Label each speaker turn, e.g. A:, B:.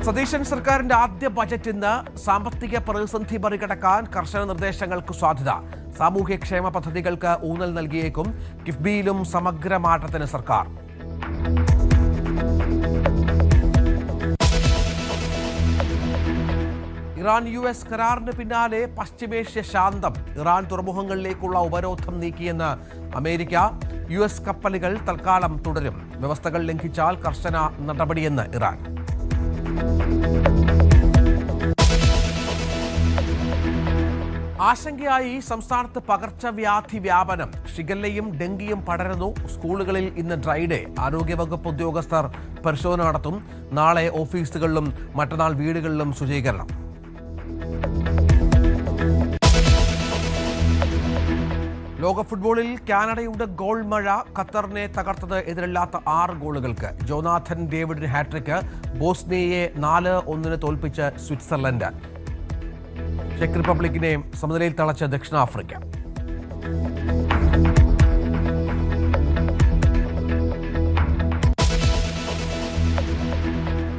A: സതീശൻ സർക്കാരിന്റെ ആദ്യ ബജറ്റ് ഇന്ന് സാമ്പത്തിക പ്രതിസന്ധി മറികടക്കാൻ കർശന നിർദ്ദേശങ്ങൾക്ക് സാധ്യത. സാമൂഹ്യക്ഷേമ പദ്ധതികൾക്ക് ഊന്നൽ നൽകിയേക്കും. കിഫ്ബിയിലും സമഗ്ര മാറ്റത്തിന് സർക്കാർ. ഇറാൻ US കരാറിന് പിന്നാലെ പശ്ചിമേഷ്യ ശാന്തം. ഇറാൻ തുറമുഖങ്ങളിലേക്കുള്ള ഉപരോധം നീക്കിയെന്ന് അമേരിക്ക. US കപ്പലുകൾ തൽക്കാലം തുടരും. വ്യവസ്ഥകൾ ലംഘിച്ചാൽ കർശന നടപടിയെന്ന് ഇറാൻ. ആശങ്കയായി സംസ്ഥാനത്ത് പകർച്ചവ്യാധി വ്യാപനം. ഷിഗല്ലയും ഡെങ്കിയും പടരുന്നു. സ്കൂളുകളിൽ ഇന്ന് ഡ്രൈ ഡേ. ആരോഗ്യവകുപ്പ് ഉദ്യോഗസ്ഥർ പരിശോധന നടത്തും. നാളെ ഓഫീസുകളിലും മറ്റന്നാൾ വീടുകളിലും ശുചീകരണം. ലോക ഫുട്ബോളിൽ കാനഡയുടെ ഗോൾ മഴ. ഖത്തറിനെ തകർത്തത് എതിരില്ലാത്ത 6 ഗോളുകൾക്ക്. Jonathan ഡേവിഡിന് hat trick. ബോസ്നിയയെ 4-1 തോൽപ്പിച്ച് സ്വിറ്റ്സർലൻഡ്. ചെക്ക് റിപ്പബ്ലിക്കിനെ സമനിലയിൽ തളച്ച ദക്ഷിണാഫ്രിക്ക.